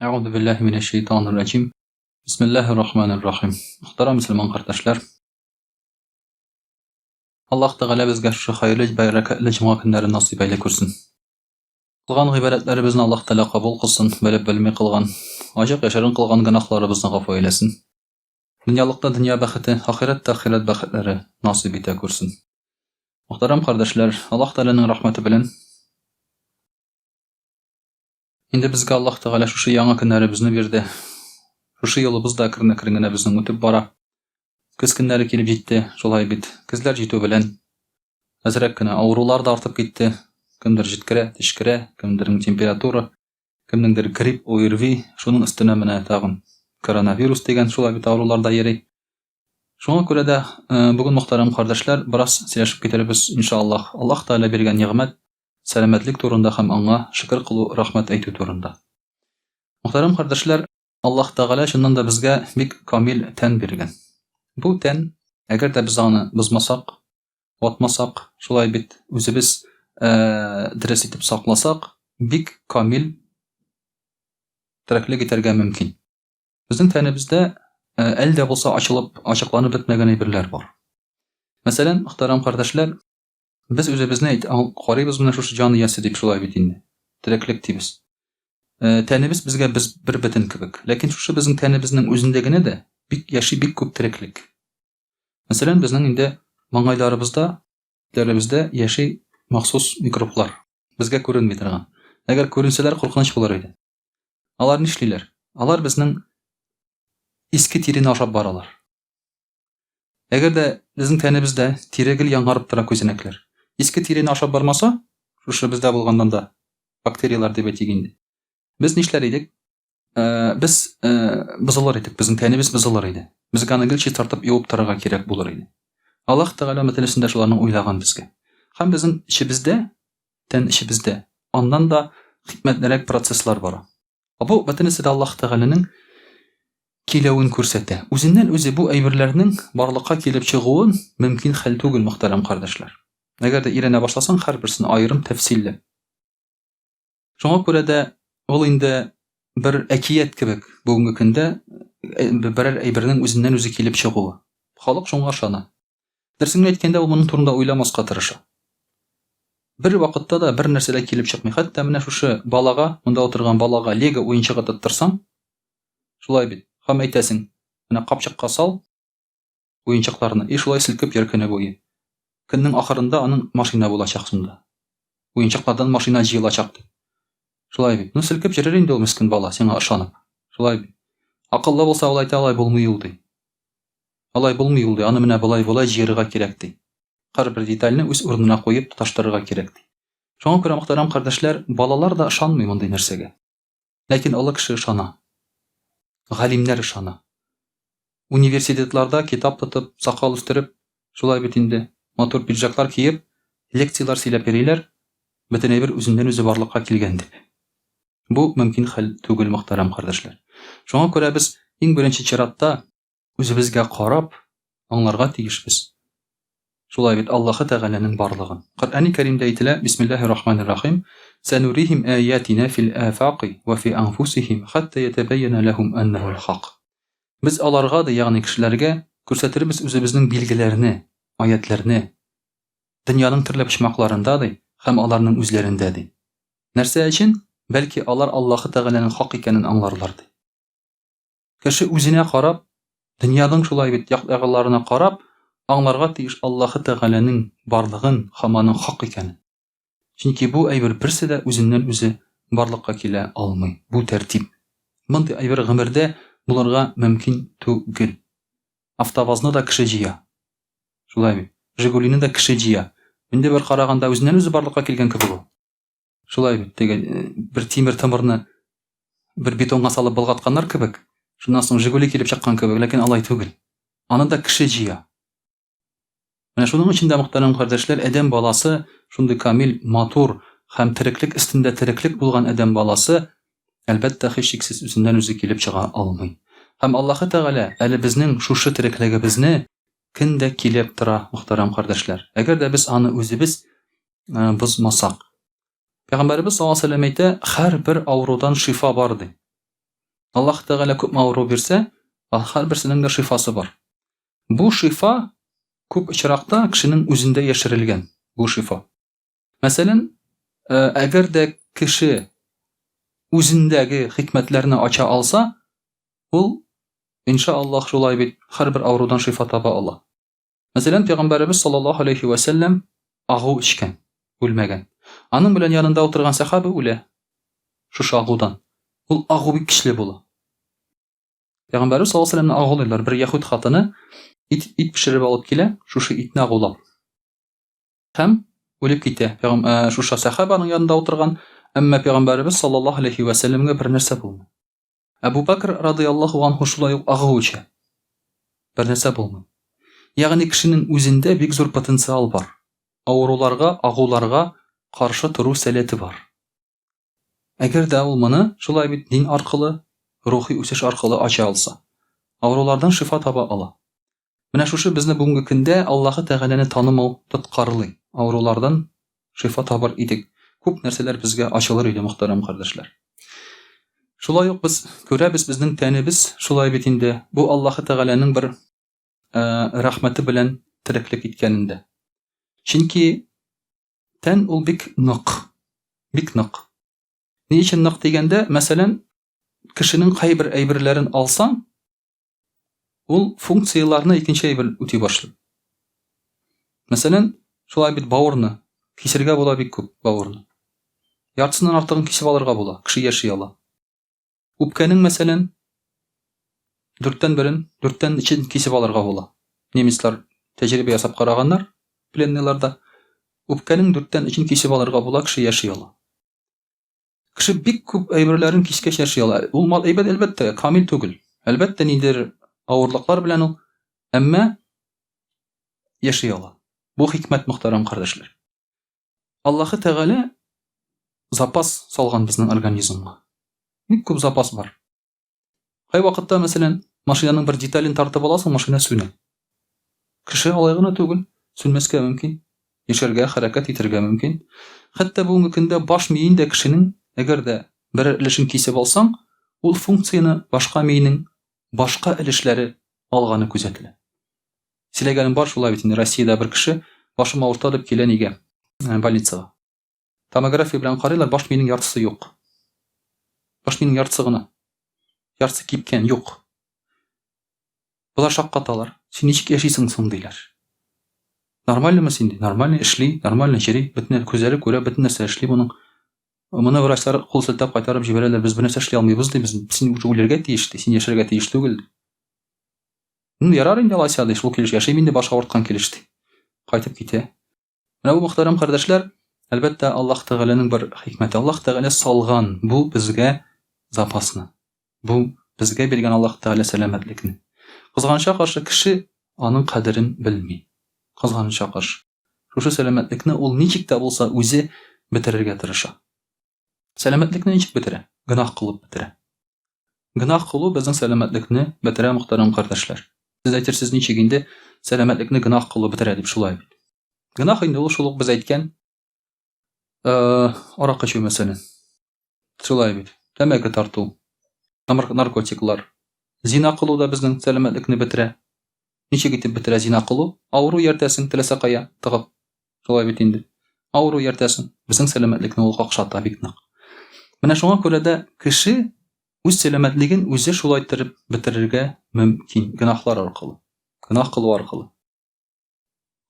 Euzu billahi mineşşeytanirracim. Bismillahirrahmanirrahim. Muhtaram Müslüman kardeşler, Allah Teala bizge şu hayırlı bereketli cuma günleri nasip eyle kursun. Kılgan gıybetlerimizni Allah Teala kabul kılsın, bilip bilmey kılgan, acık yaşarın kılgan günahlarımızdan gafo eylesin. Dünyalıkta dünya bakıtı, ahirette ahiret bakıtları nasip ete kursun. Muhtaram kardeşler, Allah Teala'nın rahmeti bilen indi bizge Allah Teala şu yaңа günlerimizni berdi. Şu yolubuzda kirine bizning ötüp bara. Kız günleri kelip жетти, şolay bit. Kızlar жетүү bilen azrak gına awrular da artıp gitdi. Kimdir jitkire, tişkire, kimdirning temperatura, kimningdir grip, ORV, şunun üstüne mine tagın koronavirus degen şolay bit awrular da yeri. Şoňa görä de bugün muhtaram kardeşler biraz sileşip getirebis inşallah. Allah Taala bergen nimet, selametlik turunda hem anga şükür kılu, rahmet aýtuu turunda. Muhtaram kardeşler, Allah Taala şundan da bizge bik kamil ten bergen. Bu ten, eger de biz аны buzmasak, atmasak, şolay bit özübiz dires etip saklasak, bik kamil tereklik eterge mümkin. Bizning tenimizde elde bolsa açılıp, açıklanıp bitmegen aýberler bar. Meselen, muhtaram kardeşler, biz özübizni garybyz mena şu jany ýasy dip şolay bitindi. Tereklik diýibiz. Tenimiz bizge biz bir beten kibik. Lakin şu bizning tenimizning özündegine de bik ýaşy bik köp tereklik. Meselen bizning inde maňaýlarybızda, derlebizde ýaşy mahsus mikroplar bizge görünmey turgan. Eger görünseler korkunç bolar idi. Alar nişliler? Alar bizning iski tirini aşap baralar. Eger de bizning tenimizde tiregil ýaňaryp tura közenekler. Iski tirini aşap barmasa, şu bizde bolgandan da bakteriyalar diýip etýigindi. Biz nişler edik? Biz buzular edik. Bizning tenimiz buzular idi. Bizge any gilçi tartyp ýuwup taraga kerek bolar idi. Allah Teala meselesinde şolaryny oýlagan bizge. Hem bizim işibizde, ten işibizde, ondan da hikmetlerek prosesler bar. Bu meselesi de Allah Teala'nın kilewin körsete. Özünden özü bu aýberleriniň barlykka kelip çyguwyn mümkin hal tugul muhtaram kardeşler. Eger de irene başlasaň her birisini aýrym tefsille. Şoňa görä de ol indi bir ekiyet kibik bugunky günde birer aýberiniň özünden özü kelip çyguwy. Halyk şoňa şana. Dersiňi etkende ol munyň turunda oýlamaska tyrşa. Bir wagtda da bir nersele kelip çykmay. Hatda mena şu balaga, munda oturgan balaga Lego oýunçygy tuttursaň, şolay bit. Hem aýtasyň, mena kapçykka sal oýunçyklaryny, şolay silkip ýerkene boýy. Günniň ahyrynda anyň maşina bolajak şunda. Oýunçyklardan maşina jyýylajak. Şolay bit. Nu silkip jerer indi ol miskin bala, seňe aşanyp. Şolay bit. Akylly bolsa ol aýta alay bolmaýyldy. Alay bolmaýyldy, any mena bolay jyryga kerekdi. Her bir detalini öz ornuna koyup tutaştırırga kerekdi. Şoňa görä muhtaram kardeşler, balalar da ışanmay munday nersege. Lakin ol kişi ışana. Galimler ışana. Universitetlarda kitap tutup, sakal üstürüp, şolay bitindi, motor pidjaklar kiyip, leksiýalar silep berýler, betine bir özünden özü barlykka kelgendi. Bu mümkin hal tugul muhtaram kardeşler. Şoňa görä biz iň birinçi çyratda özübizge qarap, aňlarga tegişbiz. Şolay bit Allah Teala'nın barlygyn. Kur'an-ı Kerimde aýtylýar: Bismillahirrahmanirrahim. Sanurihim ayatina fil afaqi ve fi anfusihim hatta yetabayyana lahum annahu'l haq. Biz alarga da ýagny kişilerge görsetirimiz özübizniň bilgilerini, ayetlerini dünýanyň türlü pişmaklarynda hem alarnyň özlerindedi. Nerse için? Belki alar Allah Teala'nın hak ekenini anlarlardy. Kişi özüne qarap, dünýanyň şolay bit ýaglaryna qarap, anlarga tiýiş Allah Teala'nın barlygyn, hamanyň hak ekeni. Çünki bu aýber birsi de özünden özü barlykka kele almay. Bu tertip. Mundy aýber gymyrda bularga mümkin tugul. Avtowazny da kişi jiýa. Şolay. Jigulini da kişi jiýa. Indi bir karaganda özünden özü barlykka kelgen kibir bu. Şolay bir timir tamyryny bir betonga salyp bulgatkanlar kibik. Şundan soň Jiguli kelip çykkan kibik, lakin alay tugul. Any da kişi jiýa. Mena şunun içinde muhtaram kardeşler, edem balası şunday kamil, matur, hem tiriklik üstünde tiriklik bulgan edem balası elbette hiç şeksiz üzünden özü kelip çıga almay. Hem Allah Teala eli bizning şuşu tirikligibizni kinde kelip tura muhtaram kardeşler. Eger de biz anı özübiz buzmasak. Peygamberimiz sallallahu aleyhi ve sellem aýtdy, her bir awrudan şifa bardy. Аллаһ Тәгалә күп авыру бирсә, һәрберсенең дә шифасы бар. Бу шифа күп очракта кешенең үзендә яшерелгән. Бу шифа. Мәсәлән, әгәр дә кеше үзендәге хикмәтләрне ача алса, ул иншааллаһ шулай бит һәрбер авырудан шифа таба ала. Мәсәлән, Пәйгамбәрбез саллаллаһу алейхи ва саллям агу ичкән, үлмәгән. Аның белән янында утырган сахаба үлә. Шушы агудан. Ул агу бик көчле була. Пәйгамбәрбез саллаллаһу алейхи ва саллямны агулыйлар. Бер яһүд хатыны ит пешереп алып килә, шушы итне агулап. Һәм үлеп китә. Шушы сахабаның янында утырган, әмма Пәйгамбәрбез саллаллаһу алейхи ва саллямга бер нәрсә булмый. Әбу Бәкр радиллаһу анһу шулай ук агу ичә. Бер нәрсә булмый. Ягъни кешенең үзендә бик зур потенциал бар. Авыруларга, агуларга каршы туру сәләте бар. Әгәр дә ул моны шулай бит дин аркылы, рухи үсеш аркылы ача алса, авырулардан шифа таба ала. Менә шушы безне бүгенге көндә Аллаһы Тәгаләне танымау тоткарлый. Авырулардан шифа табар идек. Күп нәрсәләр безгә ачылыр иде, мөхтәрәм кардәшләр. Шулай ук без күрәбез, безнең тәнебез шулай бит инде бу Аллаһы Тәгаләнең бер рәхмәте белән тереклек иткәнендә. Чөнки тән ул бик нык. Бик нык. Ни өчен нык дигәндә, мәсәлән, кешенең кайбер әйберләрен алсаң, ул функцияларны икенче әйбер үти башлый. Мәсәлән, шулай бит бавырны кисергә була бик күп бавырны. Яртысыннан артыгын кисеп алырга була, кеше яши ала. Үпкәнең мәсәлән 4тән 1-ен, 4тән 2-ен кисеп алырга була. Немецлар тәҗрибә ясап караганнар пленныйларда. Үпкәнең 4тән 2-ен кисеп алырга була, кеше яши ала. Кеше бик күп әйберләрен кискәч яши ала. Ул мал әйбәт әлбәттә камил түгел. Әлбәттә нидер авырлыклар белән ул, әмма яши ала. Бу хикмәт, мөхтәрәм кардәшләр. Аллаһы Тәгалә запас салган безнең организмга. Бик күп запас бар. Кай вакытта, мәсәлән, машинаның бер детален тартып аласың, машина сүнә. Кеше алай гына түгел, сүнмәскә мөмкин, яшәргә, хәрәкәт итәргә мөмкин. Хәтта бүгенге көндә баш миен дә кешенең, әгәр дә бер өлешен кисеп алсаң, ул функцияны башка миенең башка өлешләре алганы күзәтелә. Сөйләгәнем бар шулай бит инде. Россиядә бер кеше башым авырта дип килә нигә? Больницага. Томография белән карыйлар, баш миенең яртысы юк. Баш миенең яртысы гына. Яртысы кипкән, юк. Булар шаккаталар. Син ничек яшисең соң диләр. Нормальмы син? Нормально эшли, нормально йөри, бөтен күзләре күрә, бөтен нәрсә эшли моның. Моны врачлар кул селтәп кайтарып җибәрәләр. Без бу нәрсә эшли алмыйбыз ди, без син үләргә тиеш, син яшәргә тиеш түгел. Ярар инде алайса ди, шул килеш яши, инде баш авырткан килеш ди. Кайтып китә. Менә бу мөхтәрәм кардәшләр, әлбәттә Аллаһ Тәгаләнең бер хикмәте. Аллаһ Тәгалә салган бу безгә запасны. Бу безгә биргән Аллаһ Тәгалә сәламәтлекне. Кызганычка каршы кеше аның кадерен белми. Кызганычка каршы. Шушы сәламәтлекне ул ничек тә булса үзе бетерергә тырыша. Сәламәтлекне ничек бетерә? Гынах кылып бетерә. Гынах кылу безнең сәламәтлекне бетерә, мөхтәрәм кардәшләр. Сез әйтерсез ничек инде сәламәтлекне гынах кылып бетерә дип шулай бит. Гынах инде ул шул ук без әйткән аракы эчү мәсәлән. Шулай бит. Тәмәке тарту, наркотиклар. Зина кылу да безнең сәламәтлекне бетерә. Ничек итеп бетерә зина кылу? Авыру яртәсен теләсә кая тыгып. Шулай бит инде. Авыру яртәсен безнең сәламәтлекне ул какшата бик нык. Менә шуңа күрә дә кеше үз сәламәтлеген үзе шулай итеп бетерергә мөмкин, гынахлар аркылы. Гынах кылу аркылы.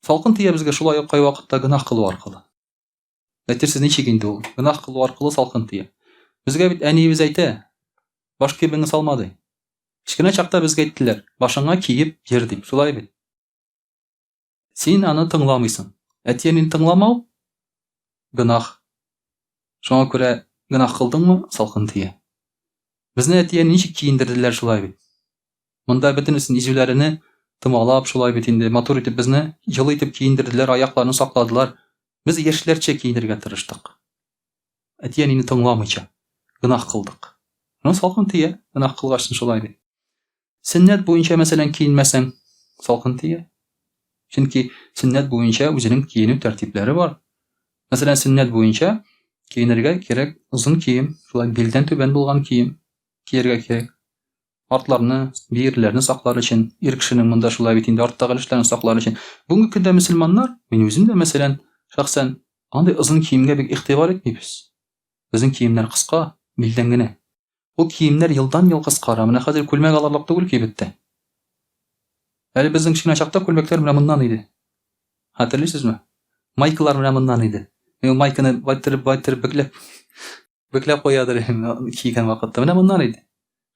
Салкын тия безгә шулай ук кай вакытта гынах кылу аркылы. Әйтерсез ничек инде ул? Гынах кылу аркылы салкын тия. Безгә бит әниебез әйтә, баш киемеңне салма ди. Кичкенә чакта безгә әйттеләр, башыңа киеп йөр дип. Шулай бит. Син аны тыңламыйсың. Әтиеңне тыңламау гынах. Шуңа күрә гынах кылдыңмы, салкын тия. Безне әтиән ничек киендерделәр шулай бит. Монда бөтенесен изүләренә тымалап шулай бит инде матур итеп безне җылы итеп киендерделәр, аякларны сакладылар. Без яшьләрчә киенергә тырыштык. Әтиәнне тыңламыйча гынах кылдык. Ну салкын тия, гынах кылгачтын шулай бит. Сөннәт буенча мәсәлән киенмәсәң, салкын тия. Чөнки сөннәт буенча үзенең киенү тәртипләре бар. Мәсәлән, сөннәт буенча киенергә кирәк озын кием, шулай белдән түбән булган кием кияргә кирәк. артларны, биерләрне саклар өчен, ир кешенең монда шулай бит инде арттагы эшләрне саклар өчен. Бүгенге көндә мөселманнар, мин үзем дә мәсәлән, шәхсән андый озын киемгә бик игътибар итмибез. Безнең киемнәр кыска, билдән генә. Ул киемнәр елдан-ел кыскара. Менә хәзер күлмәк алырлык түгел кибеттә. Әле безнең кичкенә чакта күлмәкләр менә моннан иде. Хәтерлисезме? Майкалар менә моннан иде. Ул майканы байтырып бөкләп куядыр кигән вакытта. Менә моннан иде.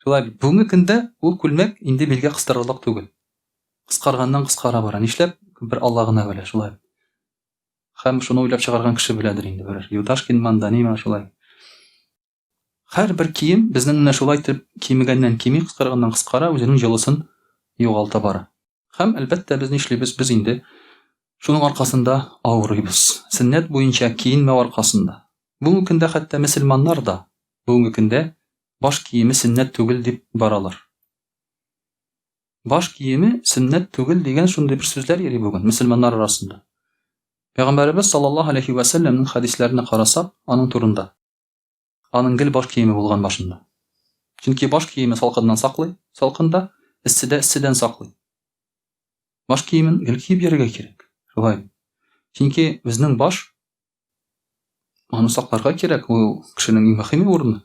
Шулай бүгенге көндә ул күлмәк инде билгә кыстырырлык түгел. Кыскарганнан кыскара бара. Нишләп? Бер Алла гына белә шулай. Һәм шуны уйлап чыгарган кеше беләдер инде бер. Юташкин Манданима шулай. Һәрбер кием безнең менә шулай итеп кимегәннән кими, кыскарганнан кыскара үзенең җылысын югалта бара. Һәм әлбәттә без нишлибез? Без инде шуның аркасында авырыйбыз. Сөннәт буенча киенмәү аркасында. Бүгенге көндә хәтта мөселманнар да бүгенге көндә баш киеме сөннәт түгел дип баралар. Баш киеме сөннәт түгел дигән шундый бер сүзләр йөри бүген мөселманнар арасында. Пәйгамбәрбез саллаллаһу алейхи ва саллямның хадисләренә карасак, аның турында. Аның гел баш киеме булган башында. Чөнки баш киеме салкыннан саклый, салкында, эсседән саклый. Баш киемен гел киеп йөрергә кирәк. Шулай. Чөнки безнең баш аны сакларга кирәк, ул кешенең иң мөһим урыны.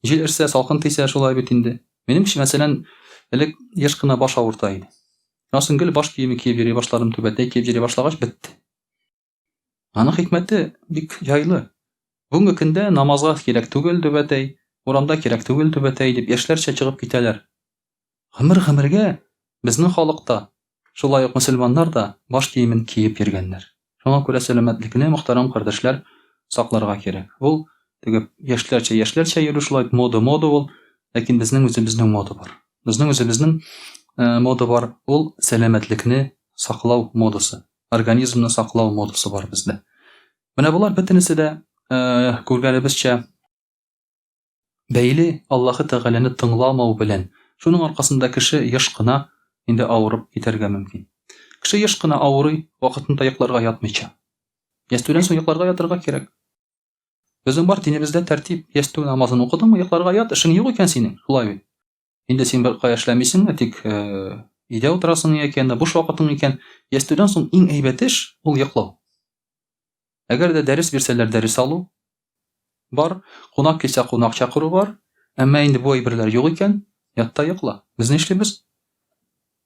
Җил ирсә, салкын тисә шулай бит инде. Минемчә, мәсәлән, элек яшь кына баш авырта иде. Расын гел баш киеме киеп йөри башларым, түбәтәй киеп йөри башлагач бетте. Аның хикмәте бик яйлы. Бүгенге көндә намазга кирәк түгел түбәтәй, урамда кирәк түгел түбәтәй дип яшьләрчә чыгып китәләр. Гомер-гомергә безнең халыкта шулай ук мөселманнар да баш киемен киеп йөргәннәр. Шуңа күрә сәламәтлекне мөхтәрәм кардәшләр сакларга кирәк. Ул теге яшьләрчә йөрү шулай мода ул, ләкин безнең үзебезнең мода бар. Безнең үзебезнең мода бар. Ул сәламәтлекне саклау модасы, организмны саклау модасы бар бездә. Менә булар бөтенесе дә күргәнебезчә бәйле Аллаһы Тәгаләне тыңламау белән. Шуның аркасында кеше еш кына инде авырып китәргә мөмкин. Кеше еш кына авырый, вакытында йокларга ятмыйча. Ястүдән соң йокларга ятырга кирәк. Безнең бар динебездә тәртип, ястү намазын укыдыңмы, йокларга ят, эшең юк икән синең. Шулай бит. Инде син бер кая эшләмисең, тик өйдә утырасың икән, буш вакытың икән, ястүдән соң иң әйбәт эш ул йоклау. Әгәр дә дәрес бирсәләр, дәрес алу бар, кунак килсә кунак чакыру бар, әмма инде бу әйберләр юк икән, ятта йокла. Без нишлибез?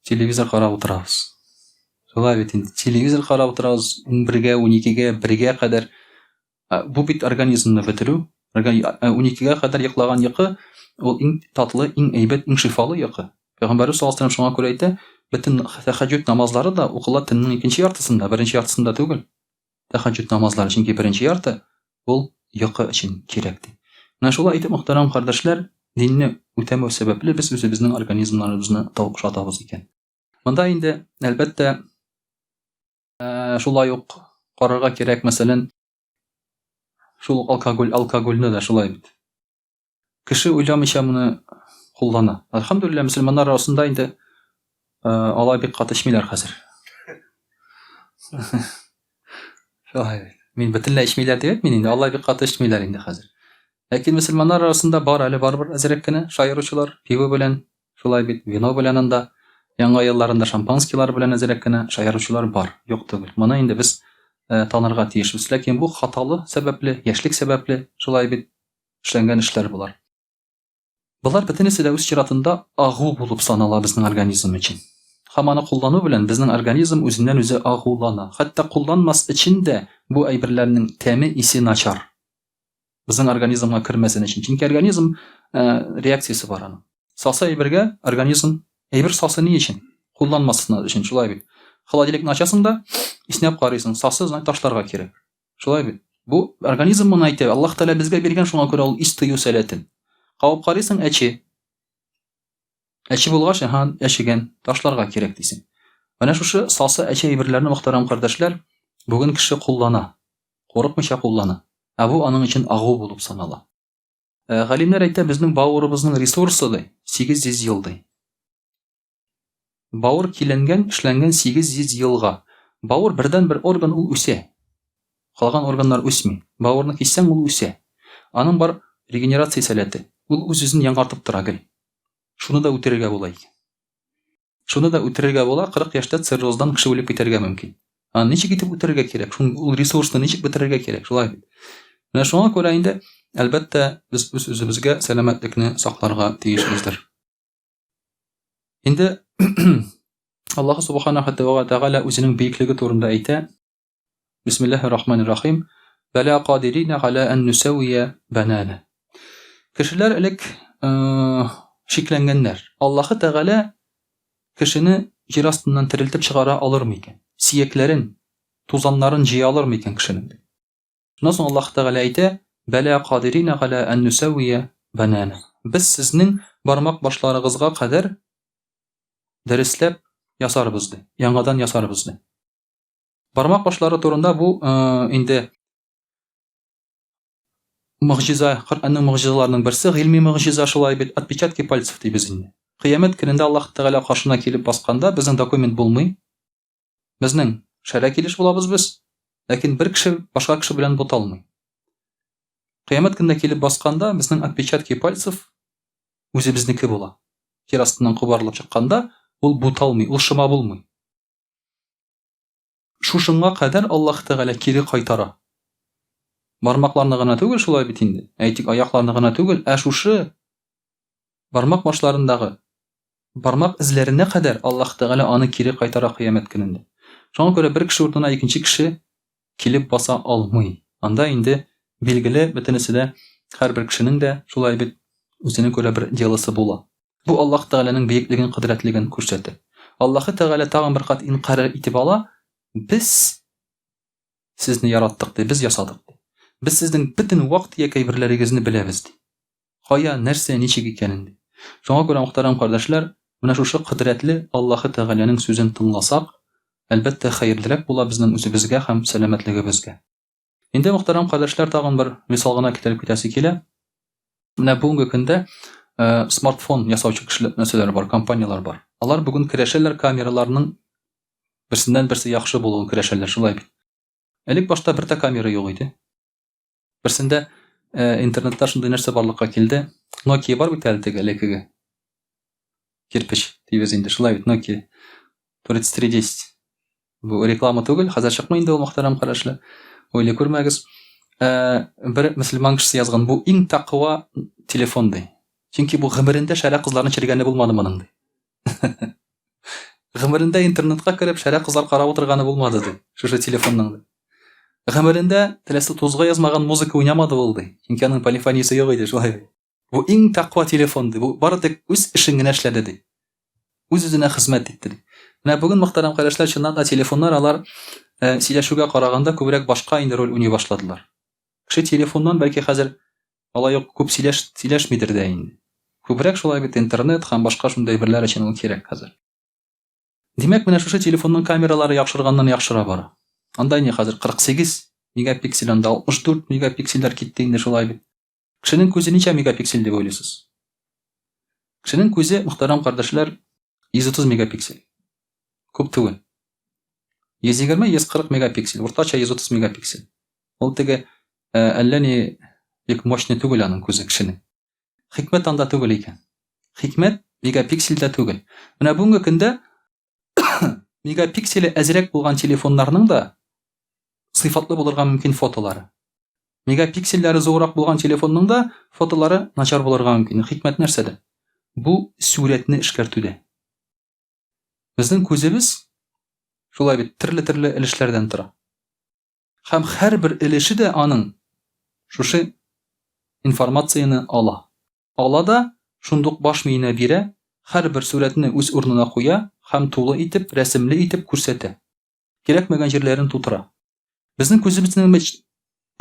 Телевизор карап утырабыз. Шулай бит инде. Телевизор карап утырабыз 11гә, 12гә, 1гә кадәр. Бу бит организмны бетерү. 12гә кадәр йоклаган йокы ул иң татлы, иң әйбәт, иң шифалы йокы. Пәйгамбәрбез саллаллаһу алейһи ва саллям шуңа күрә әйтә, бөтен тәһаҗҗүд намазлары да укыла төннең икенче яртысында, беренче яртысында түгел. Тәһаҗҗүд намазлары, чөнки беренче ярты ул йокы өчен кирәк ди. Менә шулай итеп, мөхтәрәм кардәшләр, динне үтәмәү сәбәпле без үзебезнең организмнарыбызны тавыклатабыз икән. Монда инде әлбәттә шулай ук карарга кирәк, мәсәлән, шул алкогольне да шулай бит. Кеше уйламыйча моны куллана. Әлхәмдүлилләh, мөселманнар арасында инде алай бик каты эчмиләр хәзер. Шулай. Мин бөтенләй эчмиләр дип, мин инде алай бик каты эчмиләр инде хәзер. Ләкин мөселманнар арасында бар әле барбыр әзрәк кенә шаяручылар, пиво белән, шулай бит, вино белән анда, яңа елларында шампанскилар белән әзрәк кенә шаяручылар бар, юк түгел. Моны инде без танырга тиешбез. Ләкин бу хаталы сәбәпле, яшьлек сәбәпле шулай бит эшләнгән эшләр булар. Булар бөтенесе дә үз чиратында агу булып санала безнең организм өчен. Һәм аны куллану белән безнең организм үзеннән үзе агулана. Хәтта кулланмас өчен дә бу әйберләрнең тәме, исе начар. Безнең организмга кермәсен өчен. Чөнки организм реакциясе бар аның. Сасы әйбергә организм әйбер сасы ни өчен? Кулланмасына өчен, шулай бит. Холодильникны ачасың да, иснәп карыйсың, сасы ташларга кирәк. Шулай бит. Бу организм моны әйтә. Аллаһ Тәгалә безгә биргән, шуңа күрә ул ис тыю сәләтен. Кабып карыйсың, әче. Әче булгач, әчегән, ташларга кирәк дисең. Менә шушы сасы әче әйберләрне, мөхтәрәм кардәшләр, бүген кеше куллана. Курыкмыйча куллана. Бу аның өчен агу булып санала. Галимнәр әйтә, безнең бавырыбызның ресурсы ди 800 ел ди. Бавыр киленгән, эшләнгән 800 елга. Бавыр бердән-бер орган ул үсә. Калган органнар үсми. Бавырны киссәң ул үсә. Аның бар регенерация сәләте. Ул үз-үзен яңартып тора гел. шуны да үтерергә була икән. Шуны да үтерергә була, 40 яшьтә цирроздан кеше үлеп китәргә мөмкин. Ничек итеп үтерергә кирәк? Ул ресурсны ничек бетерергә кирәк? Шулай бит. Менә шуңа күрә инде, әлбәттә, без үзебезгә сәламәтлекне сакларга тиешбездер. Инде Аллаһ субханаһу ва тәгалә үзенең бөеклеге турында әйтә. Бисмиллаһир-рахманир-рахим. Бәла кадирина ала ан нусавия банана. Кешеләр элек шикләнгәннәр. Аллаһ тәгалә кешене җир астыннан терелтеп чыгара алырмы икән? Сиякләрен, тузаннарын җыя алырмы икән кешенең? Шуннан соң Аллаһ тәгалә әйтә: "Бәла кадирина ала ан нусавия банана." Без сезнең бармак башларыгызга кадәр дәресләп ясарбыз ди. Яңадан ясарбыз ди. Бармак башлары турында бу инде мөгъҗиза, Коръәннең мөгъҗизаларының берсе, гыйльми мөгъҗиза, шулай бит, отпечатки пальцев дибез инде. Кыямәт көнендә Аллаһ тәгалә каршына килеп басканда, безнең документ булмый. Безнең шәрә килеш булабыз без, ләкин бер кеше башка кеше белән буталмый. Кыямәт көнендә килеп басканда, безнең отпечатки пальцев үзебезнеке була. Җир астыннан кубарылып чыкканда, ул буталмый, ул шыма булмый. Шушыңа кадәр Аллаһ тәгалә кире кайтара. Бармакларны гына түгел, шулай бит инде. Әйтик, аякларны гына түгел, шушы бармак башларындагы бармак эзләренә кадәр Аллаһ тәгалә аны кире кайтара кыямәт көнендә. Шуңа күрә бер кеше урынына икенче кеше килеп баса алмый. Анда инде билгеле бөтенесе дә, һәрбер кешенең дә шулай бит үзенең күрә бер делосы була. Бу Аллаһ тәгаләнең бөеклеген, кудрәтлеген күрсәтә. Аллаһ тәгалә тагын бер кат инкарар итеп ала: "Без сезне яраттык ди, без ясадык ди. Без сезнең бөтен вакыт якайберләрегезне беләбез ди. Кая, нәрсә, ничек икәнен ди." Шуңа күрә, мөхтәрәм кардәшләр, менә шушы кудрәтле Аллаһ тәгаләнең сүзен тыңласак, әлбәттә хәерлерәк була безнең үзебезгә һәм сәламәтлегебезгә. Инде, мөхтәрәм кардәшләр, тагын бер мисал гына китереп китәсе килә. Менә бүгенге көндә смартфон ясаучы кешеләр бар, компаниялар бар. Алар бүген көрәшәләр камераларның берсеннән берсе яхшы булуын көрәшәләр, шулай бит. Элек башта бер дә камера юк иде. Берсендә интернетта шундый нәрсә барлыкка килде. Nokia бар бит әле теге элекеге. Кирпич дибез инде, шулай бит, Nokia 3310. Бу реклама түгел, хәзер чыкмый инде ул, мөхтәрәм кардәшләр. Ойлый күрмәгез. Бер мөселман кешесе язган, бу иң тақва телефон ди. Чөнки бу гомерендә шәрә кызларны чиргәне булмады моның ди. Гомерендә интернетка кереп шәрә кызлар карап утырганы булмады ди, шушы телефонның ди. Гомерендә теләсе тузга язмаган музыка уйнамады ул ди. Чөнки аның полифониясе юк иде, шулай. Бу иң тақва телефон ди. Бу бары тик үз эшен генә эшләде ди. Үз-үзенә хезмәт итте ди. Менә бүген, мөхтәрәм кардәшләр, чыннан да телефоннар алар сөйләшүгә караганда күбрәк башка инде роль уйный башладылар. Кеше телефоннан бәлки хәзер алай ук күп сөйләшмидер дә инде. Күбрәк шулай бит интернет һәм башка шундай берләр өчен ул кирәк хәзер. Димәк, менә шушы телефонның камералары яхшырганнан яхшыра бара. Анда инде хәзер 48 мегапиксель, анда 64 мегапиксельләр китте инде, шулай бит. Кешенең күзе ничә мегапиксель дип уйлыйсыз? Кешенең күзе, мөхтәрәм кардәшләр, 130 мегапиксель. Күп түгел. 120-140 мегапиксель, уртача 130 мегапиксель. Ул теге әллә ни бик мощный түгел аның күзе кешенең. Хикмәт анда түгел икән. Хикмәт мегапиксельдә түгел. Менә бүгенге көндә мегапикселе әзрәк булган телефоннарның да сыйфатлы булырга мөмкин фотолары. Мегапиксельләре зуррак булган телефонның да фотолары начар булырга мөмкин. Хикмәт нәрсәдә? Бу сурәтне эшкәртүдә. Безнең күзебез шулай бит төрле элешләрдән тора. Һәм һәрбер элеше дә аның шушы информацияны ала. Ала да шундук баш миенә бирә, һәрбер сурәтне үз урынына куя һәм тулы итеп, рәсемле итеп күрсәтә. Кирәкмәгән җирләрен тутыра. Безнең күзебезнең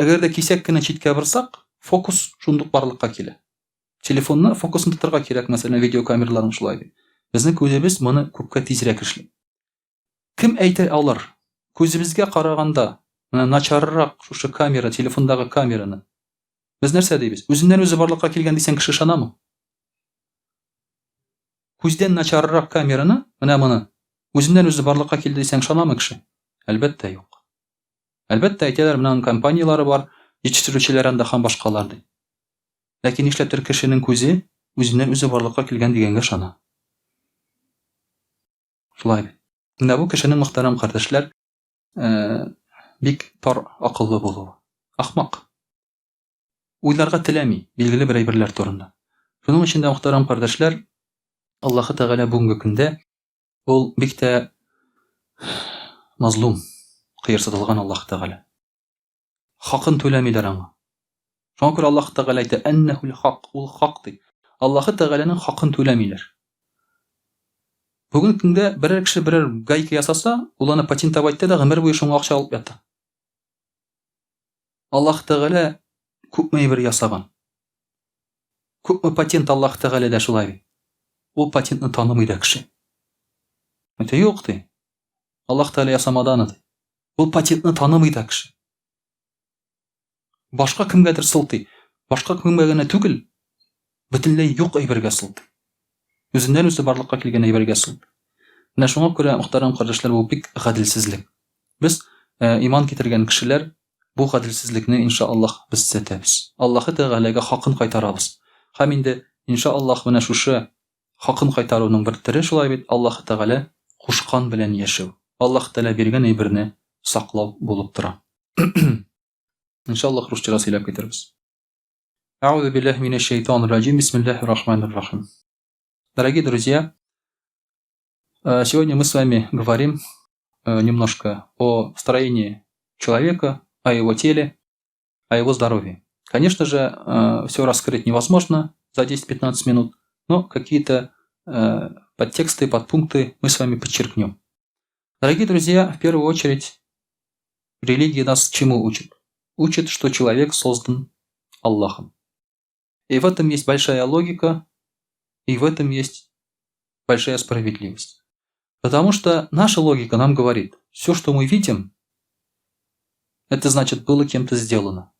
әгәр дә кисәк кенә читкә борсак, фокус шундук барлыкка килә. Телефонны фокусын тотырга кирәк, мәсәлән, видеокамераларның шулай бит. Безнең күзебез моны күпкә тизрәк эшли. Кем әйтә алыр? Күзебезгә караганда, менә начаррак шушы камера, телефондагы камераны без нәрсә дибез? Үзеннән үзе барлыкка килгән дисәң, кеше ышанамы? Күздән начаррак камераны, менә моны үзеннән үзе барлыкка килде дисәң, ышанамы кеше? Әлбәттә юк. Әлбәттә әйтәләр, менә компаниялары бар, җитештерүчеләр анда һәм башкалар ди. Ләкин нишләптер кешенең күзе үзеннән үзе барлыкка килгән дигәнгә ышана. Шулай бит. Менә бу кешенең, мөхтәрәм кардәшләр, бик тар акыллы булуы. Ахмак. Уйларга теләми билгеле бер әйберләр турында. Шуның өчен дә, мөхтәрәм кардәшләр, Аллаһы Тәгалә бүгенге көндә ул бик тә мазлум, кыерсытылган Аллаһы Тәгалә. Хакын түләмиләр аңа. Шуңа күрә Аллаһы Тәгалә әйтә: "Аннахул хак", ул хак ди. Аллаһы Тәгаләнең хакын түләмиләр. Бүген көндә берәр кеше берәр гайка ясаса, ул аны патентовать итә дә гомер буе шуңа акча алып ята. Аллаһы Тәгалә күпме әйбер ясаган. Күпме патент Аллаһы Тәгаләдә шулай бит. Ул патентны танымый да кеше. Әйтә: "Юк", ди. Аллаһ Тәгалә ясамады аны, ди. Ул патентны танымый да кеше. Башка кемгәдер сылтый. Башка кемгә генә түгел, бөтенләй юк әйбергә сылтый. Үзеннән үзе барлыкка килгән әйбергә сылтый. Менә шуңа күрә, мөхтәрәм кардәшләр, бу бик гаделсезлек. Без иман китергән кешеләр бу гаделсезлекне иншааллаһ без төзәтәбез. Аллаһы Тәгаләгә хакын кайтарабыз. Һәм инде иншааллаһ менә шушы хакын кайтаруның бер төре шулай бит, Аллаһы Тәгалә кушкан белән яшәү. Аллаһ Тәгалә биргән әйберне саклау булып тора. Иншааллаһ русча сөйләп китербез. Аузу биллаһи минаш шайтанир раджим. Бисмиллахир рахманир рахим. Дорогие друзья, сегодня мы с вами говорим немножко о строении человека, о его теле, о его здоровье. Конечно же, все раскрыть невозможно за 10-15 минут, но какие-то подтексты, подпункты мы с вами подчеркнем. Дорогие друзья, в первую очередь, религия нас чему учит? Учит, что человек создан Аллахом. И в этом есть большая логика, и в этом есть большая справедливость. Потому что наша логика нам говорит, все, что мы видим, это значит было кем-то сделано.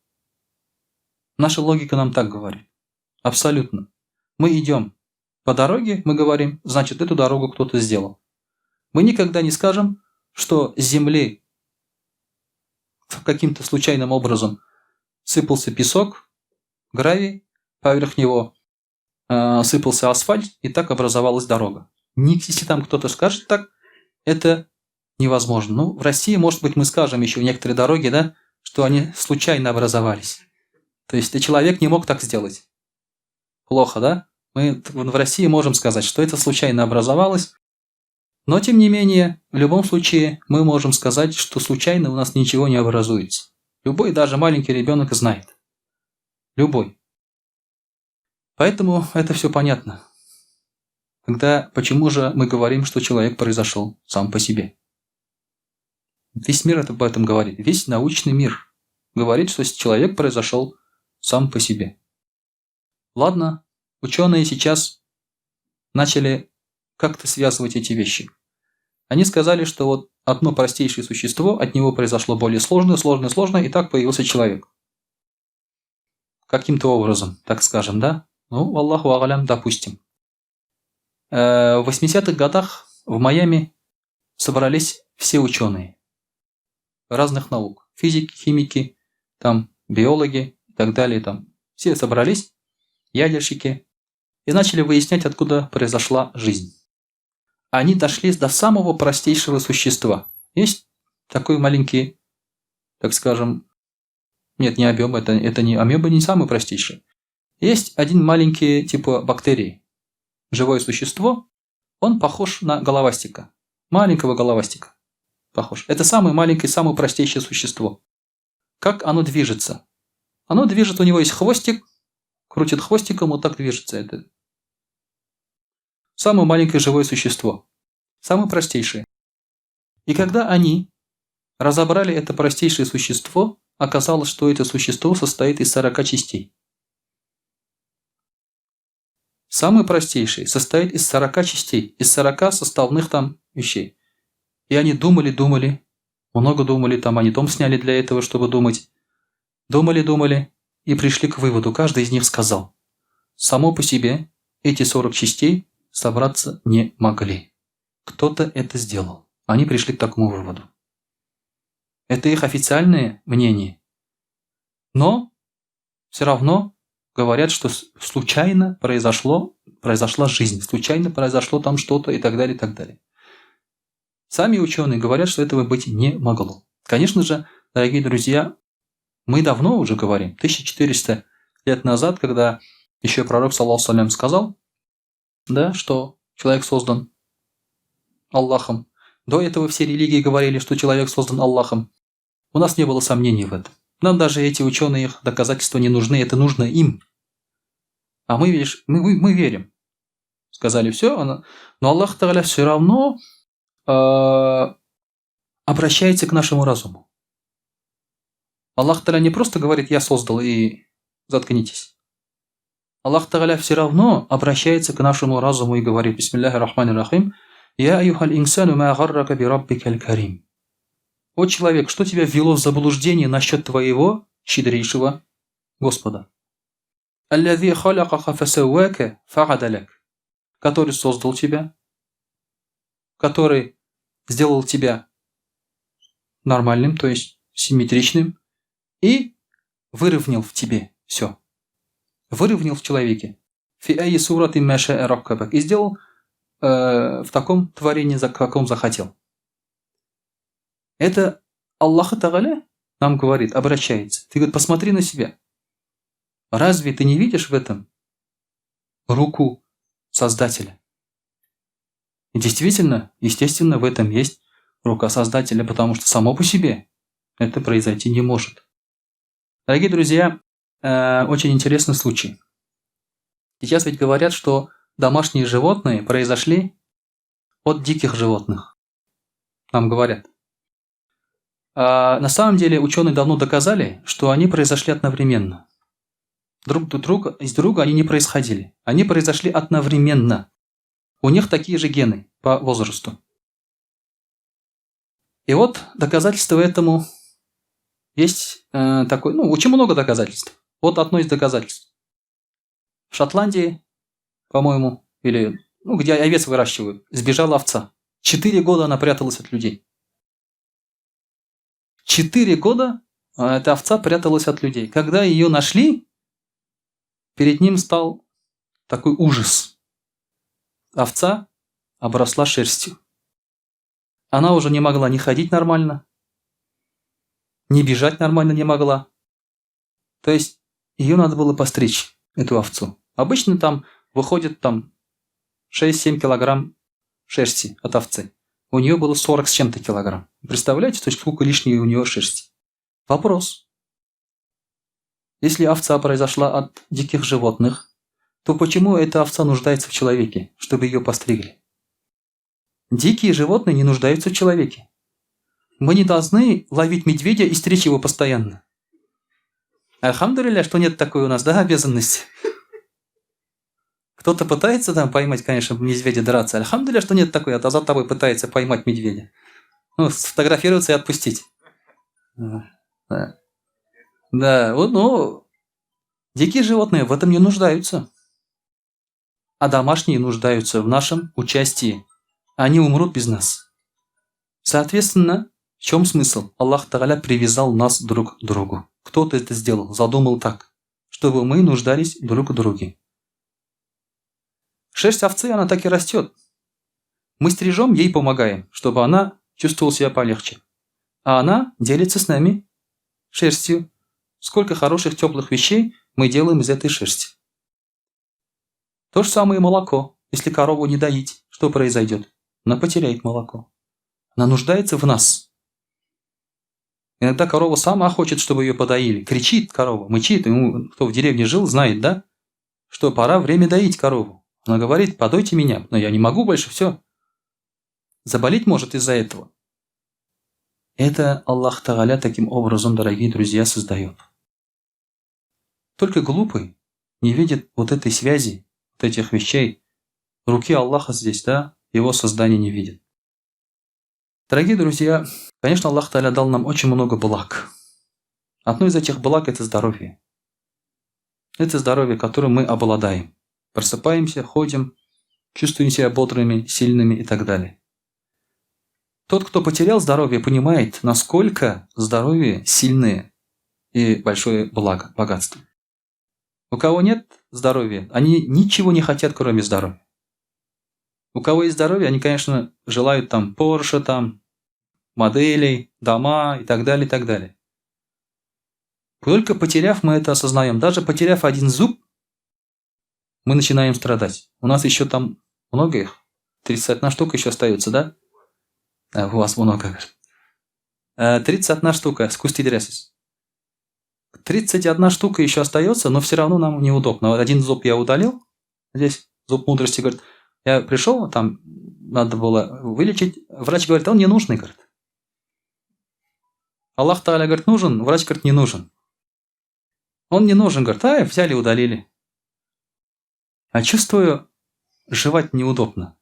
Наша логика нам так говорит. Абсолютно. Мы идем по дороге, мы говорим, значит, эту дорогу кто-то сделал. Мы никогда не скажем, что с земли каким-то случайным образом сыпался песок, гравий, поверх него сыпался асфальт, и так образовалась дорога. Если там кто-то скажет так, это невозможно. Ну, в России, может быть, мы скажем еще некоторые дороги, да, что они случайно образовались. То есть человек не мог так сделать. Плохо, да? Мы в России можем сказать, что это случайно образовалось, но, тем не менее, в любом случае, мы можем сказать, что случайно у нас ничего не образуется. Любой, даже маленький ребенок знает. Любой. Поэтому это все понятно. Тогда почему же мы говорим, что человек произошел сам по себе? Весь мир об этом говорит. Весь научный мир говорит, что человек произошел сам по себе. Ладно, ученые сейчас начали как-то связывать эти вещи. Они сказали, что вот одно простейшее существо, от него произошло более сложное, и так появился человек. Каким-то образом, так скажем, да? Ну, Аллаху а'алям, допустим. В 80-х годах в Майами собрались все ученые разных наук. Физики, химики, там, биологи и так далее. Там. Все собрались, ядерщики, и начали выяснять, откуда произошла жизнь. Они дошли до самого простейшего существа. Есть такой маленький, так скажем, нет, не амеба, это не амеба, не самый простейший. Есть один маленький типа бактерии. Живое существо, он похож на головастика. Маленького головастика. Похож. Это самое маленькое, самое простейшее существо. Как оно движется? Оно движется, у него есть хвостик, крутит хвостиком, вот так движется. Это самое маленькое живое существо. Самое простейшее. И когда они разобрали это простейшее существо, оказалось, что это существо состоит из 40 частей. Самый простейший состоит из 40 частей, из 40 составных там вещей. И они думали, много думали, там они дом сняли для этого, чтобы думать. Думали и пришли к выводу. Каждый из них сказал, само по себе эти 40 частей собраться не могли. Кто-то это сделал. Они пришли к такому выводу. Это их официальное мнение. Но все равно говорят, что случайно произошла жизнь, случайно произошло там что-то и так далее, и так далее. Сами ученые говорят, что этого быть не могло. Конечно же, дорогие друзья, мы давно уже говорим, 1400 лет назад, когда еще пророк, саллаллаху алейхи сказал, да, что человек создан Аллахом. До этого все религии говорили, что человек создан Аллахом. У нас не было сомнений в этом. Нам даже эти ученые, их доказательства не нужны, это нужно им. А мы верим. Сказали все, но Аллах Тааля все равно обращается к нашему разуму. Аллах Тааля не просто говорит «я создал» и заткнитесь. Аллах Тааля все равно обращается к нашему разуму и говорит «Бисмиллахи рахмани рахим» «Я аюхаль инсану ма гаррака би раббикаль карим». О человек, что тебя ввело в заблуждение насчет твоего щедрейшего Господа? «Аллази халякаха фасауака фаадаляк», который создал тебя, который сделал тебя нормальным, то есть симметричным, и выровнял в тебе все. Выровнял в человеке. «Фи айи сурати ма шаа раккабак», и сделал в таком творении, за каком захотел. Это Аллах Тааля нам говорит, обращается. Ты говорит, посмотри на себя. Разве ты не видишь в этом руку Создателя? И действительно, естественно, в этом есть рука Создателя, потому что само по себе это произойти не может. Дорогие друзья, очень интересный случай. Сейчас ведь говорят, что домашние животные произошли от диких животных. Нам говорят. На самом деле ученые давно доказали, что они произошли одновременно. Друг из друга они не происходили. Они произошли одновременно. У них такие же гены по возрасту. И вот доказательство этому есть такое, очень много доказательств. Вот одно из доказательств. В Шотландии, по-моему, или где овец выращивают, сбежала овца. 4 года она пряталась от людей. 4 года эта овца пряталась от людей. Когда ее нашли, перед ним стал такой ужас. Овца обросла шерстью. Она уже не могла ни ходить нормально, ни бежать нормально не могла. То есть ее надо было постричь, эту овцу. Обычно там выходит 6-7 килограмм шерсти от овцы. У нее было 40 с чем-то килограмм. Представляете, то есть сколько лишней у нее шерсти? Вопрос. Если овца произошла от диких животных, то почему эта овца нуждается в человеке, чтобы ее постригли? Дикие животные не нуждаются в человеке. Мы не должны ловить медведя и стричь его постоянно. Альхамдулилля, что нет такой у нас, обязанности. Кто-то пытается поймать, конечно, медведя, драться. Альхамдулилля, что нет такой, а за тобой пытается поймать медведя. Сфотографироваться и отпустить. Да, дикие животные в этом не нуждаются. А домашние нуждаются в нашем участии. Они умрут без нас. Соответственно, в чем смысл? Аллах Тааля привязал нас друг к другу. Кто-то это сделал, задумал так, чтобы мы нуждались друг в друге. Шерсть овцы, она так и растет. Мы стрижем, ей помогаем, чтобы она чувствовала себя полегче. А она делится с нами шерстью. Сколько хороших теплых вещей мы делаем из этой шерсти. То же самое и молоко. Если корову не доить, что произойдет? Она потеряет молоко. Она нуждается в нас. Иногда корова сама хочет, чтобы ее подоили. Кричит корова, мычит. Кто в деревне жил, знает, да? Что пора время доить корову. Она говорит, подойте меня. Но я не могу больше, все. Заболеть может из-за этого. Это Аллах Тааля таким образом, дорогие друзья, создает. Только глупый не видит вот этой связи, вот этих вещей. Руки Аллаха здесь, его создание не видит. Дорогие друзья, конечно, Аллах Тааля дал нам очень много благ. Одно из этих благ – это здоровье. Это здоровье, которым мы обладаем. Просыпаемся, ходим, чувствуем себя бодрыми, сильными и так далее. Тот, кто потерял здоровье, понимает, насколько здоровье сильное и большое благо, богатство. У кого нет здоровья, они ничего не хотят, кроме здоровья. У кого есть здоровье, они, конечно, желают там Porsche, там, моделей, дома и так далее, и так далее. Только потеряв, мы это осознаем. Даже потеряв один зуб, мы начинаем страдать. У нас еще там много их. 31 штука еще остается, да? У вас много. 31 штука. Скустидресис. 31 штука еще остается, но все равно нам неудобно. Вот один зуб я удалил. Здесь зуб мудрости, говорит. Я пришел, там надо было вылечить. Врач говорит, он не нужный, говорит. Аллах Тааля говорит, нужен. Врач говорит, не нужен. Он не нужен, говорит, взяли, удалили. А чувствую, жевать неудобно.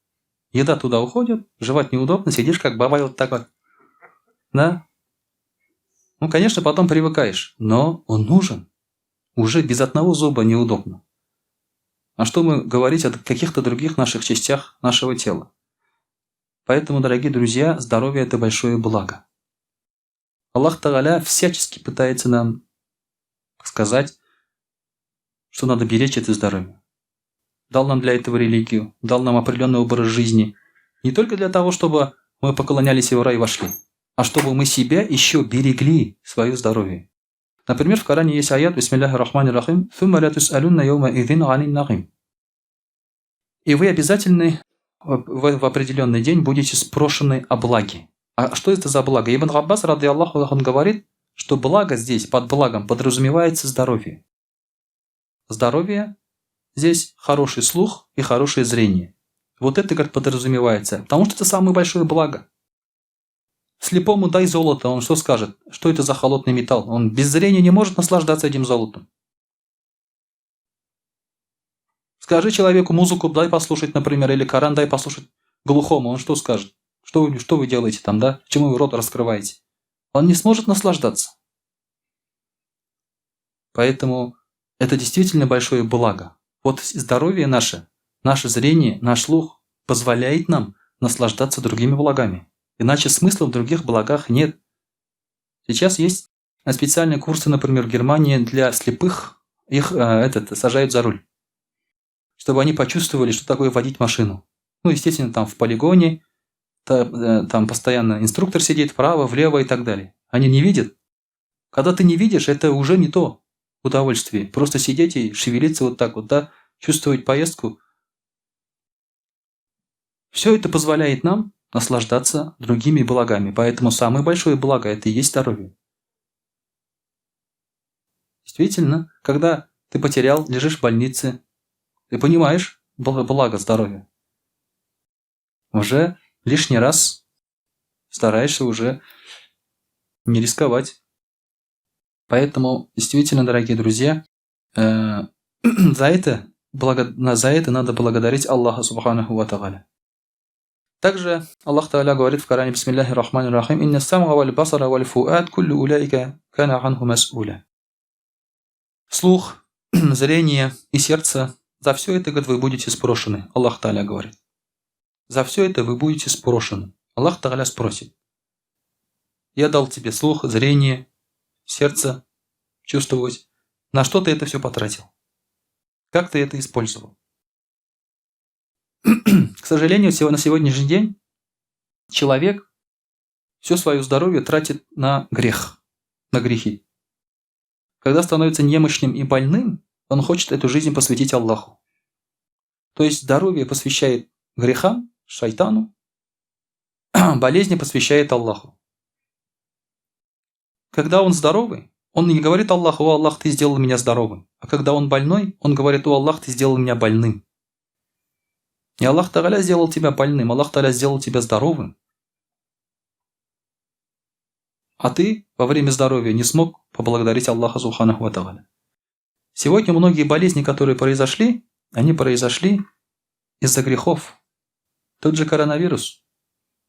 Еда туда уходит, жевать неудобно, сидишь как баба вот так вот. Да? Ну, конечно, потом привыкаешь, но он нужен. Уже без одного зуба неудобно. А что мы говорить о каких-то других наших частях нашего тела? Поэтому, дорогие друзья, здоровье – это большое благо. Аллах Тааля всячески пытается нам сказать, что надо беречь это здоровье. Дал нам для этого религию, дал нам определенный образ жизни. Не только для того, чтобы мы поклонялись и в рай вошли, а чтобы мы себя еще берегли, свое здоровье. Например, в Коране есть аят «Бисмилляхи рахмани рахим» «Фумма ля тус'алунна йома идин анин нагим». И вы обязательно в определенный день будете спрошены о благе. А что это за благо? Ибн Аббас, ради Аллаху, он говорит, что благо здесь, под благом, подразумевается здоровье. Здоровье здесь хороший слух и хорошее зрение. Вот это, говорит, подразумевается. Потому что это самое большое благо. Слепому дай золото, он что скажет? Что это за холодный металл? Он без зрения не может наслаждаться этим золотом. Скажи человеку музыку дай послушать, например, или Коран дай послушать глухому, он что скажет? Что вы делаете там, да? Почему вы рот раскрываете? Он не сможет наслаждаться. Поэтому это действительно большое благо. Вот здоровье наше зрение, наш слух позволяет нам наслаждаться другими благами. Иначе смысла в других благах нет. Сейчас есть специальные курсы, например, в Германии для слепых. Их сажают за руль. Чтобы они почувствовали, что такое водить машину. Ну, естественно, там в полигоне, там постоянно инструктор сидит вправо, влево и так далее. Они не видят. Когда ты не видишь, это уже не то удовольствие. Просто сидеть и шевелиться вот так вот, да, чувствовать поездку. Все это позволяет нам наслаждаться другими благами. Поэтому самое большое благо – это и есть здоровье. Действительно, когда ты потерял, лежишь в больнице, ты понимаешь благо здоровья. Уже лишний раз стараешься уже не рисковать. Поэтому, действительно, дорогие друзья, за это надо благодарить Аллаха Субханаху ва Тааля. Также Аллах Тааля говорит в Коране «Бисмилляхи рахмани рахим» «Инна самга валь басара валь фуад куллю уляйка кана анху мас'уля». Слух, зрение и сердце, за все это, говорит, вы будете спрошены. Аллах Тааля говорит. За все это вы будете спрошены. Аллах Тааля спросит. Я дал тебе слух, зрение, сердце, чувствовать. На что ты это все потратил? Как ты это использовал? К сожалению, на сегодняшний день человек все свое здоровье тратит на грех, на грехи. Когда становится немощным и больным, он хочет эту жизнь посвятить Аллаху. То есть здоровье посвящает грехам, шайтану, болезни посвящает Аллаху. Когда он здоровый, он не говорит Аллаху: «О Аллах, ты сделал меня здоровым». А когда он больной, он говорит: «О Аллах, ты сделал меня больным». И Аллах Тааля сделал тебя больным, Аллах Тааля сделал тебя здоровым. А ты во время здоровья не смог поблагодарить Аллаха Субханаху ва Тааля. Сегодня многие болезни, которые произошли, они произошли из-за грехов. Тот же коронавирус.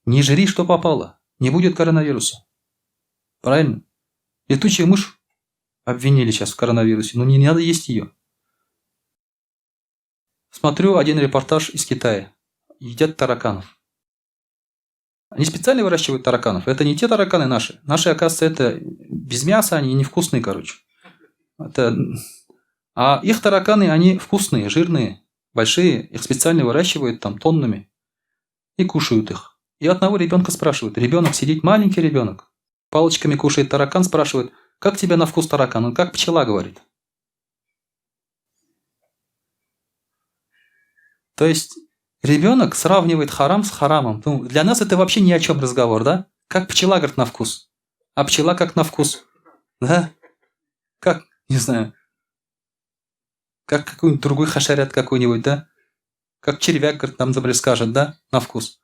Не жри, что попало, не будет коронавируса. Правильно? Летучая мышь обвинили сейчас в коронавирусе, но не надо есть ее. Смотрю один репортаж из Китая. Едят тараканов. Они специально выращивают тараканов. Это не те тараканы наши. Наши, оказывается, это без мяса, они невкусные, короче. Это А их тараканы, они вкусные, жирные, большие. Их специально выращивают там тоннами и кушают их. И одного ребенка спрашивают. Ребенок сидит, маленький ребенок. Палочками кушает таракан, спрашивает, как тебе на вкус таракан? Он как пчела говорит. То есть ребенок сравнивает харам с харамом. Ну, для нас это вообще ни о чем разговор, да? Как пчела, говорит, на вкус. А пчела как на вкус. Да? Как, не знаю, как какой-нибудь другой хашарят какой-нибудь, да? Как червяк, говорит, нам, например, скажет, да? На вкус.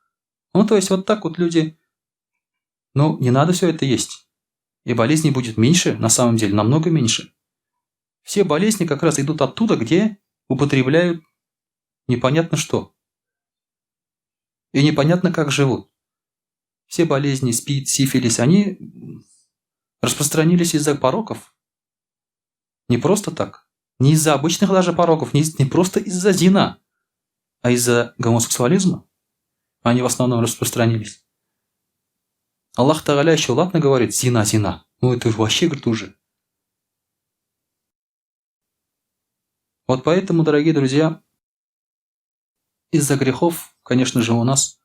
Ну, то есть вот так вот люди... Ну, не надо все это есть. И болезней будет меньше, на самом деле, намного меньше. Все болезни как раз идут оттуда, где употребляют непонятно что. И непонятно как живут. Все болезни, СПИД, сифилис, они распространились из-за пороков. Не просто так. Не из-за обычных даже пороков, не просто из-за зина, а из-за гомосексуализма. Они в основном распространились. Аллах Тааля еще ладно говорит, зина, зина. Ну это вообще, говорит, уже. Вот поэтому, дорогие друзья, из-за грехов, конечно же, у нас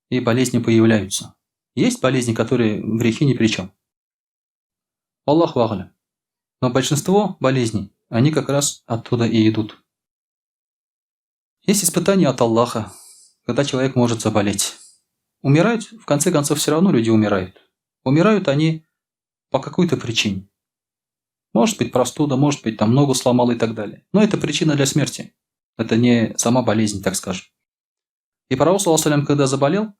и болезни появляются. Есть болезни, которые грехи ни при чем. Аллаху а'алям. Но большинство болезней, они как раз оттуда и идут. Есть испытания от Аллаха, когда человек может заболеть. Умирают, в конце концов, все равно люди умирают. Умирают они по какой-то причине. Может быть простуда, может быть там ногу сломал и так далее. Но это причина для смерти. Это не сама болезнь, так скажем. И пророк, саллаллаху алейхи, когда заболел,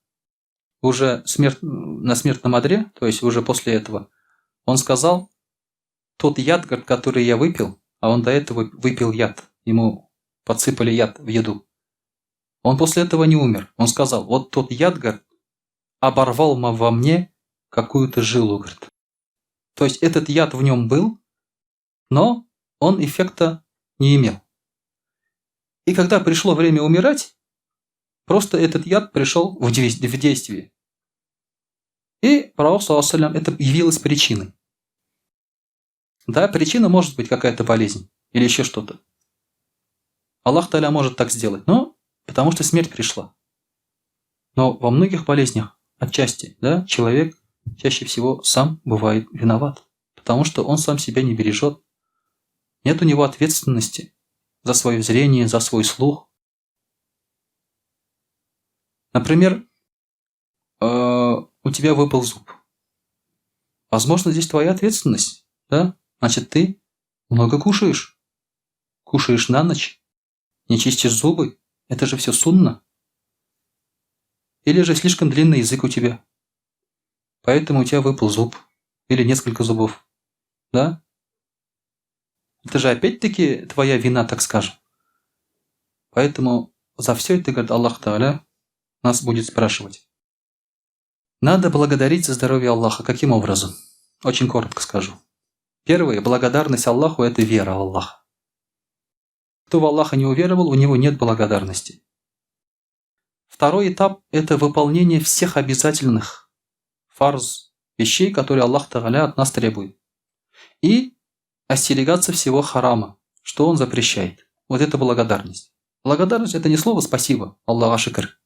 уже на смертном одре, то есть уже после этого, он сказал, тот яд, который я выпил, а он до этого выпил яд, ему подсыпали яд в еду. Он после этого не умер. Он сказал, вот тот яд, говорит, оборвал во мне какую-то жилу, говорит. То есть этот яд в нем был, но он эффекта не имел. И когда пришло время умирать, просто этот яд пришел в действие. И пророк, саллаллаху алейхи ва саллям, это явилось причиной. Да, причина может быть какая-то болезнь или еще что-то. Аллах Тааля может так сделать, но потому что смерть пришла. Но во многих болезнях отчасти, да, человек чаще всего сам бывает виноват, потому что он сам себя не бережет. Нет у него ответственности за свое зрение, за свой слух. Например, у тебя выпал зуб. Возможно, здесь твоя ответственность, да? Значит, ты много кушаешь. Кушаешь на ночь, не чистишь зубы. Это же все сунна. Или же слишком длинный язык у тебя. Поэтому у тебя выпал зуб. Или несколько зубов. Да? Это же опять-таки твоя вина, так скажем. Поэтому за все это, говорит Аллах Тааля, нас будет спрашивать. Надо благодарить за здоровье Аллаха. Каким образом? Очень коротко скажу. Первое, благодарность Аллаху – это вера в Аллаха. Кто в Аллаха не уверовал, у него нет благодарности. Второй этап – это выполнение всех обязательных фарз, вещей, которые Аллах Тааля от нас требует. И остерегаться всего харама, что Он запрещает. Вот это благодарность. Благодарность – это не слово «спасибо», Аллах ашикр.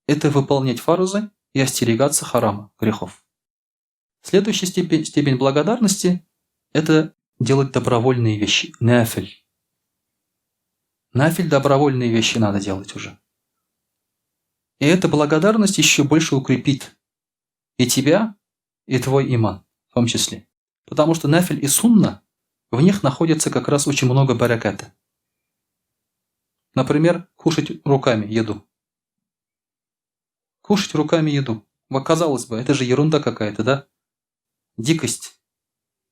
Это выполнять фарзы и остерегаться харама, грехов. Следующая степень благодарности – это делать добровольные вещи. Нафиль. Нафиль – добровольные вещи надо делать уже. И эта благодарность еще больше укрепит и тебя, и твой иман в том числе. Потому что нафиль и сунна, в них находится как раз очень много бараката. Например, кушать руками еду. Кушать руками еду. Казалось бы, это же ерунда какая-то, да? Дикость.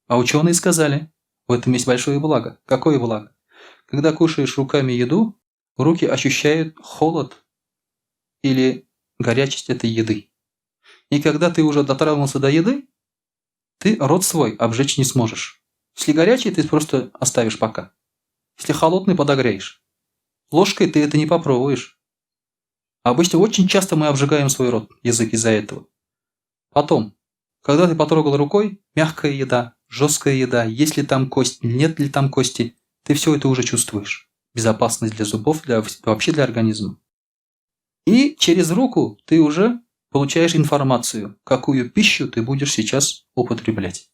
А ученые сказали, в этом есть большое благо. Какое благо? Когда кушаешь руками еду, руки ощущают холод или горячесть этой еды. И когда ты уже дотронулся до еды, ты рот свой обжечь не сможешь. Если горячий, ты просто оставишь пока. Если холодный, подогреешь. Ложкой ты это не попробуешь. Обычно очень часто мы обжигаем свой рот, язык из-за этого. Потом, когда ты потрогал рукой, мягкая еда, жесткая еда, есть ли там кость, нет ли там кости, ты все это уже чувствуешь. Безопасность для зубов, вообще для организма. И через руку ты уже получаешь информацию, какую пищу ты будешь сейчас употреблять.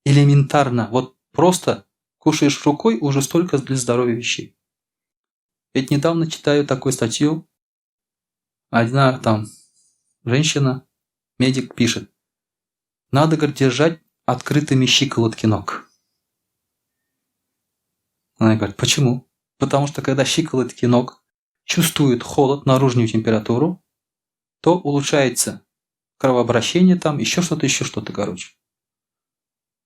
Элементарно, вот просто кушаешь рукой уже столько для здоровья вещей. Ведь недавно читаю такую статью, одна там женщина, медик пишет, надо, говорит, держать открытыми щиколотки ног. Она говорит, почему? Потому что когда щиколотки ног чувствуют холод, наружную температуру, то улучшается кровообращение там, еще что-то, короче.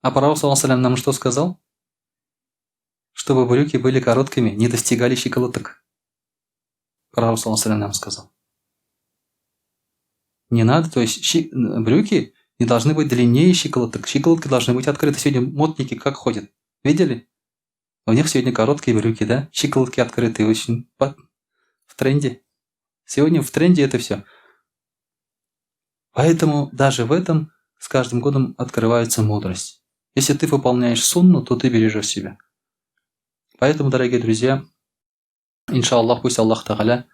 А пророк, саллаллаху алейхи нам что сказал? Чтобы брюки были короткими, не достигали щиколоток. Пророк, саллаллаху алейхи нам сказал. Не надо, то есть брюки не должны быть длиннее щиколоток. Щиколотки должны быть открыты. Сегодня модники как ходят? Видели? У них сегодня короткие брюки, да? Щиколотки открытые, очень в тренде. Сегодня в тренде это все. Поэтому даже в этом с каждым годом открывается мудрость. Если ты выполняешь сунну, то ты бережешь себя. Поэтому, дорогие друзья, иншаллах, пусть Аллах Тааля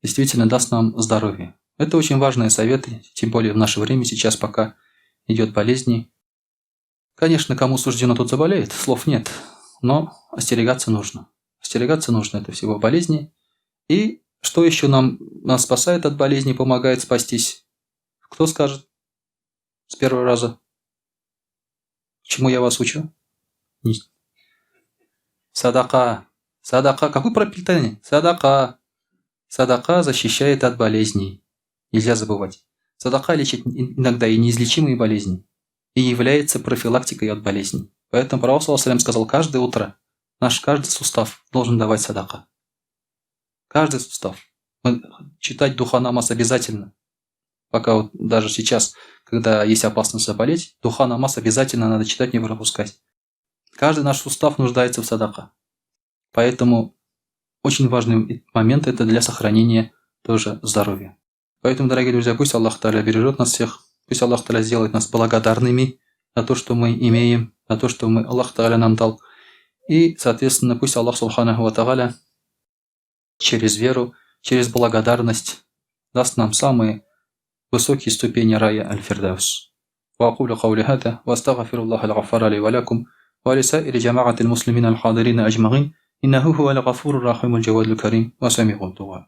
действительно даст нам здоровье. Это очень важные советы, тем более в наше время, сейчас пока идет болезни. Конечно, кому суждено, тот заболеет, слов нет, но остерегаться нужно. Остерегаться нужно это всего болезни. И что еще нас спасает от болезни, помогает спастись? Кто скажет с первого раза? Чему я вас учу? Садака. Садака. Какое пропитание? Садака. Садака защищает от болезней. Нельзя забывать. Садака лечит иногда и неизлечимые болезни. И является профилактикой от болезней. Поэтому пророк, саллаллаху алейхи ва саллям, сказал, каждое утро каждый сустав должен давать садака. Каждый сустав. Читать духа намаз обязательно. Пока вот даже сейчас, когда есть опасность заболеть, духа намаз обязательно надо читать, не пропускать. Каждый наш сустав нуждается в садака. Поэтому очень важный момент это для сохранения тоже здоровья. Поэтому, дорогие друзья, пусть Аллах Тааля бережет нас всех, пусть Аллах Тааля сделает нас благодарными за то, что мы имеем, за то, что Аллах Тааля нам дал. И, соответственно, пусть Аллах Субханаху ва Тааля через веру, через благодарность даст нам самые высокие ступени рая Аль-Фирдаус. وأقول قولي هذا وأستغفر الله الغفار لي ولكم ولسائر جماعة المسلمين الحاضرين أجمعين إنه هو الغفور الرحيم الجواد الكريم وسميع الدعاء.